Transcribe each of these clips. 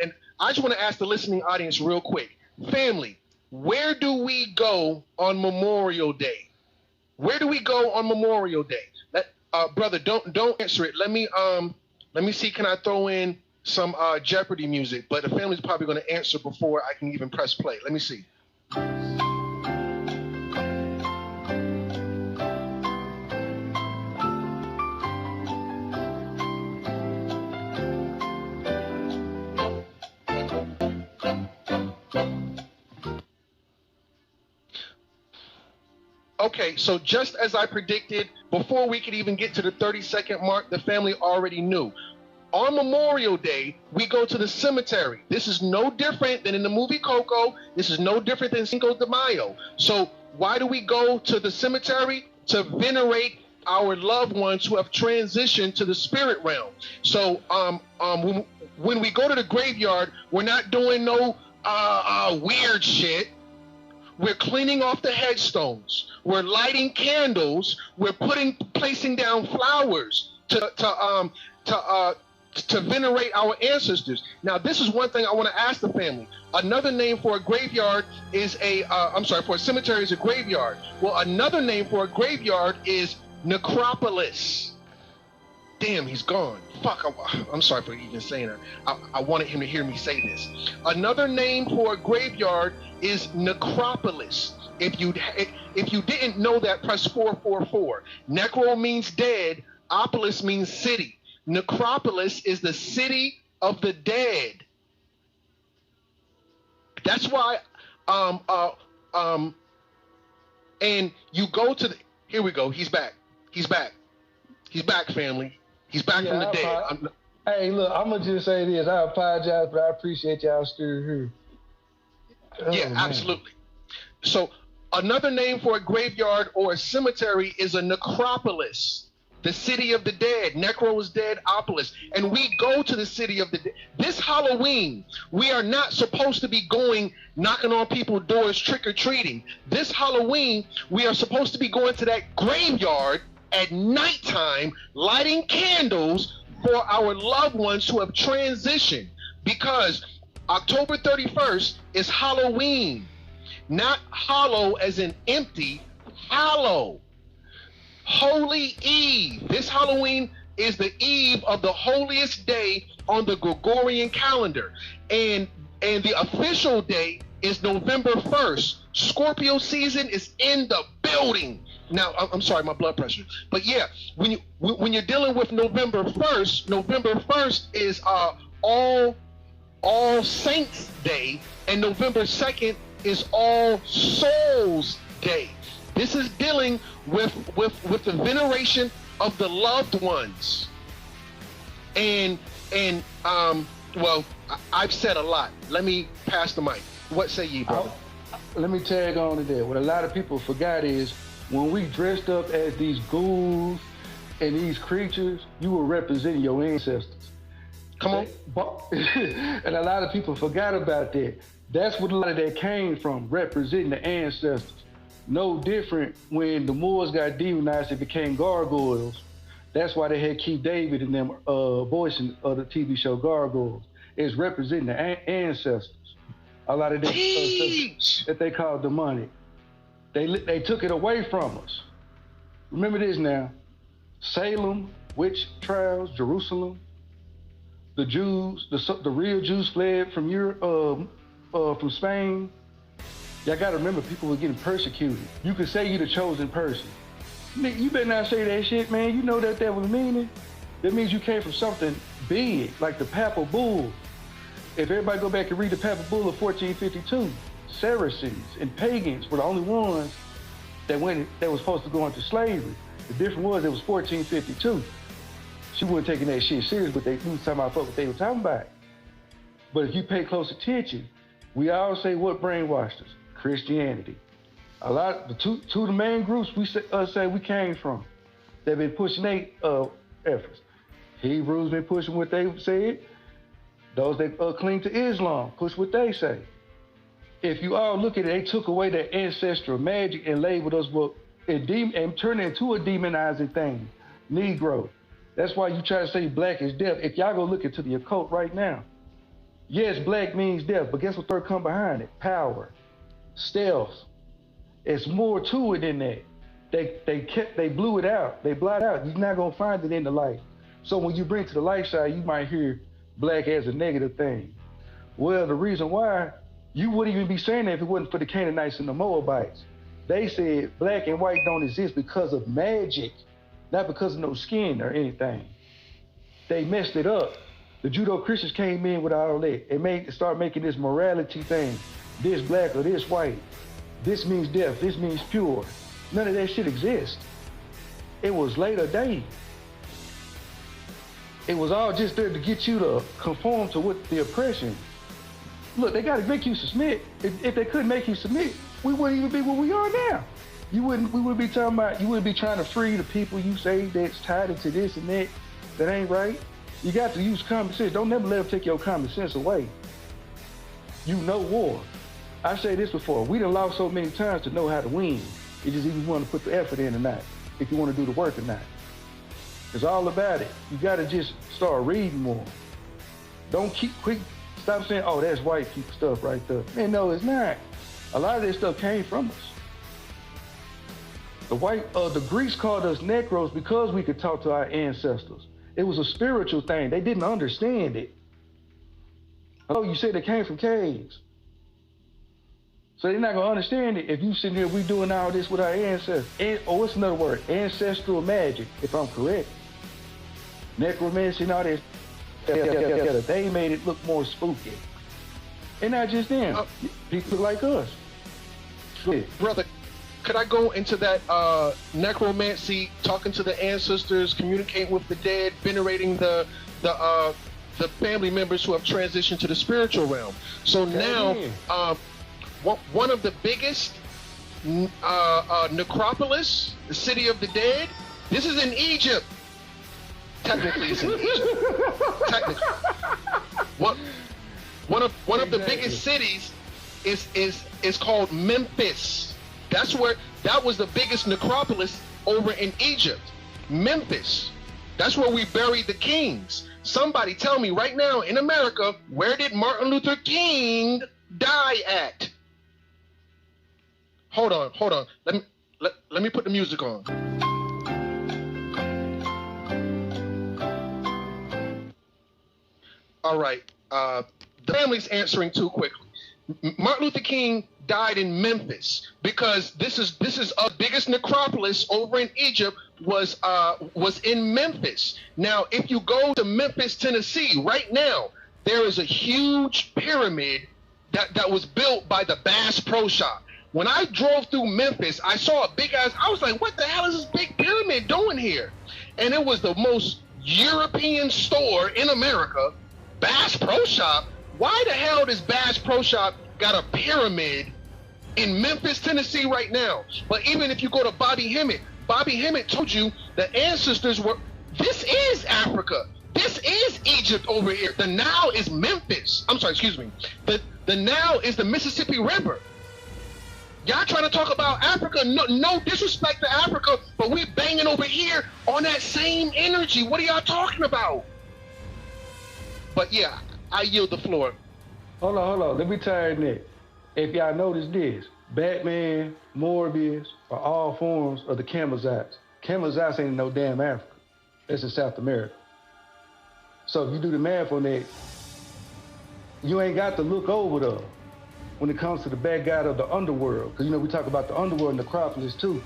and I just want to ask the listening audience real quick, family, where do we go on Memorial Day? Where do we go on Memorial Day? Brother, don't answer it. Let me see. Can I throw in some Jeopardy music? But the family's probably going to answer before I can even press play. Let me see. Okay, so just as I predicted, before we could even get to the 30-second mark, the family already knew. On Memorial Day, we go to the cemetery. This is no different than in the movie Coco. This is no different than Cinco de Mayo. So why do we go to the cemetery? To venerate our loved ones who have transitioned to the spirit realm. So when we go to the graveyard, we're not doing no weird shit. We're cleaning off the headstones. We're lighting candles. We're placing down flowers to venerate our ancestors. Now, this is one thing I want to ask the family. Another name for a graveyard is for a cemetery is a graveyard. Well, another name for a graveyard is necropolis. Damn, he's gone. Fuck, I'm sorry for even saying that. I wanted him to hear me say this. Another name for a graveyard is necropolis. If you didn't know that, press 444. Necro means dead. Opolis means city. Necropolis is the city of the dead. That's why and you go to the, here we go. He's back. He's back, family. He's back from the dead. Hey, look, I'm going to just say this. I apologize, but I appreciate y'all still here. Yeah, absolutely. So another name for a graveyard or a cemetery is a necropolis, the city of the dead. Necro is dead, opolis. And we go to the city of the dead. This Halloween, we are not supposed to be going knocking on people's doors trick-or-treating. This Halloween, we are supposed to be going to that graveyard at nighttime, lighting candles for our loved ones who have transitioned, because October 31st is Halloween. Not hollow as in empty, hallow. Holy Eve. This Halloween is the eve of the holiest day on the Gregorian calendar. And the official day is November 1st. Scorpio season is in the building. Now, I'm sorry, my blood pressure. But yeah, when you're dealing with November 1st is All Saints Day, and November 2nd is All Souls Day. This is dealing with the veneration of the loved ones. And well, I've said a lot. Let me pass the mic. What say ye, brother? Let me tag on to that. What a lot of people forgot is when we dressed up as these ghouls and these creatures, you were representing your ancestors. Come on. And a lot of people forgot about that. That's what a lot of that came from, representing the ancestors. No different when the Moors got demonized and became gargoyles. That's why they had Keith David and them voicing of the TV show Gargoyles. It's representing the ancestors. A lot of that stuff that they called demonic. They took it away from us. Remember this now. Salem, witch trials, Jerusalem. The Jews, the real Jews fled from Europe, from Spain. Y'all gotta remember, people were getting persecuted. You could say you're the chosen person. You better not say that shit, man. You know that was meaning. That means you came from something big, like the Papal Bull. If everybody go back and read the Papal Bull of 1452, Saracens and pagans were the only ones that were supposed to go into slavery. The difference was it was 1452. She wasn't taking that shit serious, but they was talking about what they were talking about. But if you pay close attention, we all say what brainwashed us? Christianity. A lot, the two of the main groups we say we came from, they've been pushing their efforts. Hebrews been pushing what they said. Those that cling to Islam push what they say. If you all look at it, they took away their ancestral magic and labeled us and turned it into a demonizing thing, Negro. That's why you try to say black is death. If y'all go look into the occult right now, Yes, black means death, but guess what third come behind it? Power, stealth. It's more to it than that. They blew it out. They blot out. You're not gonna find it in the light. So when you bring to the light side, you might hear black as a negative thing. Well, the reason why, you wouldn't even be saying that if it wasn't for the Canaanites and the Moabites. They said black and white don't exist because of magic, not because of no skin or anything. They messed it up. The Judo-Christians came in with all that and start making this morality thing. This black or this white. This means death. This means pure. None of that shit exists. It was later day. It was all just there to get you to conform to what the oppression. Look, they got to make you submit. If they couldn't make you submit, we wouldn't even be where we are now. We wouldn't be talking about, you wouldn't be trying to free the people you say that's tied into this and that. That ain't right. You got to use common sense. Don't never let them take your common sense away. You know war. I say this before, we done lost so many times to know how to win. It just even want to put the effort in or not, if you want to do the work or not. It's all about it. You got to just start reading more. Don't stop saying, oh, that's white people stuff right there. Man, no, it's not. A lot of this stuff came from us. The Greeks called us Necros because we could talk to our ancestors. It was a spiritual thing. They didn't understand it. Oh, you said they came from caves. So they're not gonna understand it if you sitting here, we doing all this with our ancestors. What's another word? Ancestral magic, if I'm correct. Necromancy and all this. They made it look more spooky. And not just them, people like us. Brother, could I go into that necromancy, talking to the ancestors, communicating with the dead, venerating the family members who have transitioned to the spiritual realm? So now, one of the biggest necropolis, the city of the dead, this is in Egypt. Technically, it's in Egypt. Technically, one of the biggest cities is called Memphis. That was the biggest necropolis over in Egypt. Memphis. That's where we buried the kings. Somebody tell me right now in America, where did Martin Luther King die at? Hold on. Let me put the music on. All right. The family's answering too quickly. Martin Luther King died in Memphis because this is our biggest necropolis over in Egypt was in Memphis. Now, if you go to Memphis, Tennessee, right now, there is a huge pyramid that was built by the Bass Pro Shop. When I drove through Memphis, I saw a big ass, I was like, what the hell is this big pyramid doing here? And it was the most European store in America, Bass Pro Shop. Why the hell does Bass Pro Shop got a pyramid in Memphis, Tennessee right now? But even if you go to Bobby Hemmett told you the ancestors were, this is Africa. This is Egypt over here. The Nile is Memphis. I'm sorry, excuse me. The Nile is the Mississippi River. Y'all trying to talk about Africa? No disrespect to Africa, but we banging over here on that same energy. What are y'all talking about? But yeah, I yield the floor. Hold on. Let me tell you that. If y'all notice this, Batman, Morbius are all forms of the Camazotz. Camazotz ain't no damn Africa. That's in South America. So if you do the math on that, you ain't got to look over though when it comes to the bad guy of the underworld. Because we talk about the underworld and necropolis too.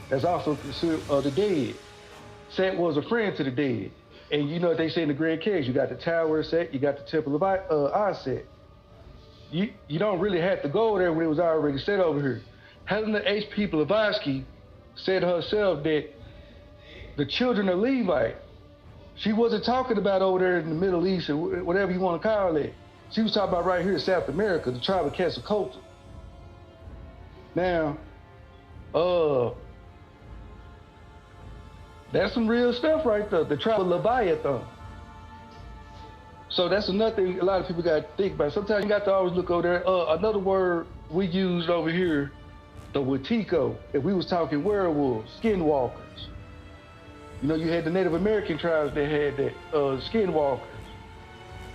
That's also considered the dead. Set was a friend to the dead. And you know what they say in the Grand Caves, you got the Tower of Set, you got the Temple of Aset. You don't really have to go there when it was already set over here. Helena H.P. Blavatsky said herself that the children of Levi, she wasn't talking about over there in the Middle East or whatever you want to call it. She was talking about right here in South America, the tribe of Quetzalcoatl. Now, that's some real stuff right there, the tribe of Leviathan. So that's another thing a lot of people got to think about. Sometimes you got to always look over there. Another word we used over here, the Wetiko, if we was talking werewolves, skinwalkers. You had the Native American tribes that had that, skinwalkers,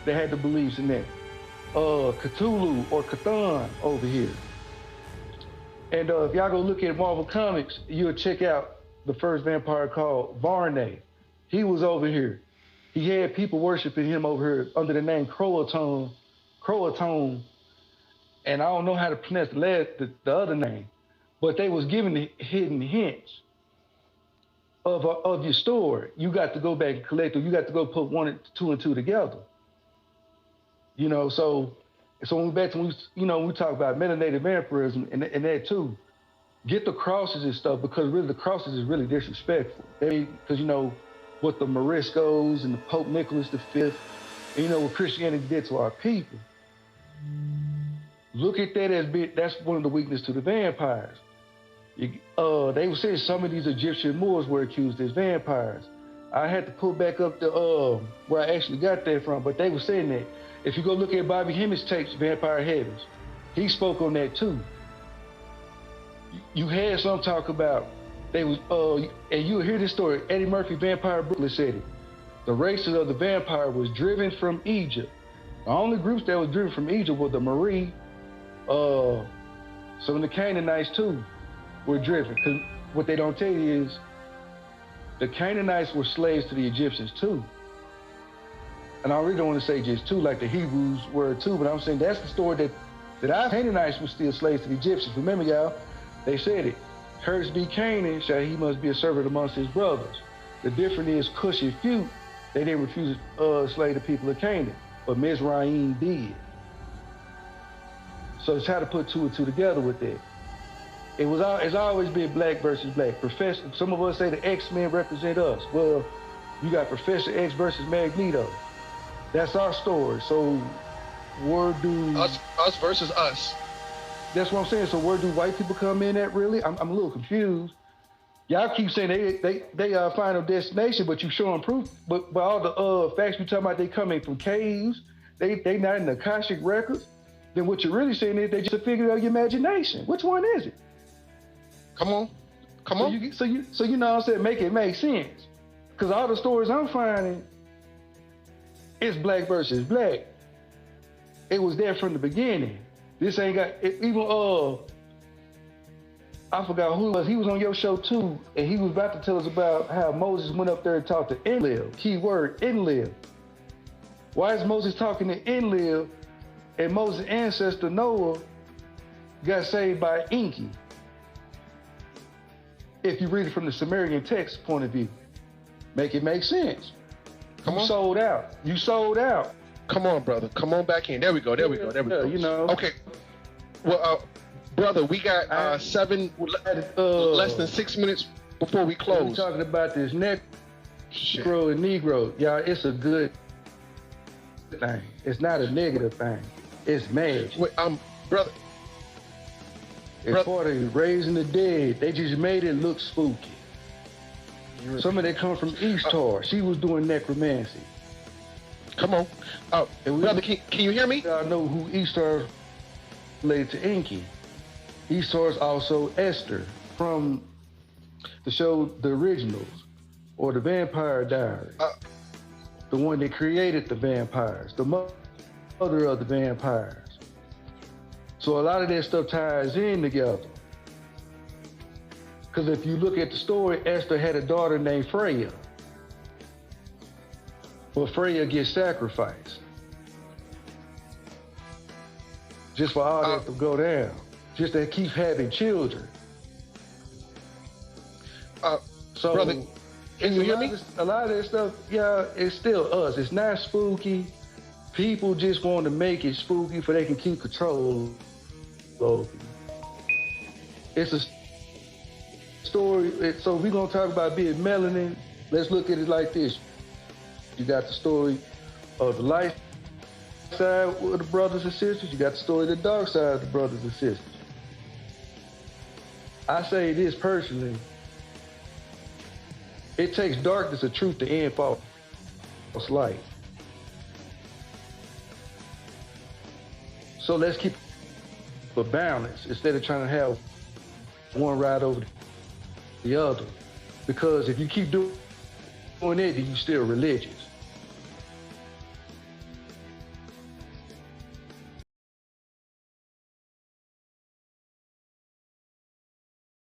that had the beliefs in that. Cthulhu or Cthon over here. And if y'all go look at Marvel Comics, you'll check out the first vampire called Varney. He was over here. He had people worshiping him over here under the name Croatone, and I don't know how to pronounce the other name, but they was giving the hidden hints of your story. You got to go back and collect them. You got to go put two and two together. You know, so when we talk about melanated vampirism and that too, get the crosses and stuff, because really the crosses is really disrespectful. Because you know what the Moriscos and the Pope Nicholas V, and you know what Christianity did to our people. Look at that as that's one of the weaknesses to the vampires. They were saying some of these Egyptian Moors were accused as vampires. I had to pull back up the where I actually got that from, but they were saying that. If you go look at Bobby Hemmitt's tapes, Vampire Heavens, he spoke on that too. You had some talk about they was and you'll hear this story. Eddie Murphy, Vampire Brooklyn, said it. The races of the vampire was driven from Egypt. The only groups that was driven from Egypt were the Marie, some of the Canaanites too were driven. Because what they don't tell you is the Canaanites were slaves to the Egyptians too. And I really don't want to say just two, like the Hebrews were too, but I'm saying that's the story that our Canaanites were still slaves to the Egyptians. Remember, y'all, they said it. Curse be Canaan, shall he must be a servant amongst his brothers. The difference is Cush and Phut, they didn't refuse to slay the people of Canaan, but Mizraim did. So it's how to put two and two together with that. It's always been black versus black. Some of us say the X-Men represent us. Well, you got Professor X versus Magneto. That's our story. So where do us versus us? That's what I'm saying. So where do white people come in at really? I'm a little confused. Y'all keep saying they final destination, but you showing proof. But by all the facts you talking about, they coming from caves. They not in the Akashic records. Then what you're really saying is they just a figure of your imagination. Which one is it? Come on. So you know what I'm saying? Make it make sense. Because all the stories I'm finding, it's black versus black. It was there from the beginning. This ain't got even I forgot who it was. He was on your show too, and he was about to tell us about how Moses went up there and talked to Enlil. Keyword Enlil. Why is Moses talking to Enlil, and Moses' ancestor Noah got saved by Enki? If you read it from the Sumerian text point of view, make it make sense. You sold out. Come on, brother. Come on back in. There we go. You know. Okay. Well, brother, we got less than 6 minutes before we close. We're talking about this Negro and Negro. Y'all, it's a good thing. It's not a negative thing. It's magic. Wait, brother. It's part of raising the dead. They just made it look spooky. Some of that come from Eastar. She was doing necromancy. Come on. Brother, can you hear me? I know who Eastar related to Enki. Eastar is also Esther from the show The Originals, or The Vampire Diaries. The one that created the vampires, the mother of the vampires. So a lot of that stuff ties in together. Because if you look at the story, Esther had a daughter named Freya. But Freya gets sacrificed. Just for all that to go down. Just to keep having children. So, brother, can you hear me? A lot of that stuff, yeah, it's still us. It's not spooky. People just want to make it spooky so they can keep control of it. It's a story. So we're going to talk about being melanin. Let's look at it like this. You got the story of the light side of the brothers and sisters. You got the story of the dark side of the brothers and sisters. I say this personally. It takes darkness of truth to end false light. So let's keep a balance instead of trying to have one ride over the other. Because if you keep doing it, then you're still religious.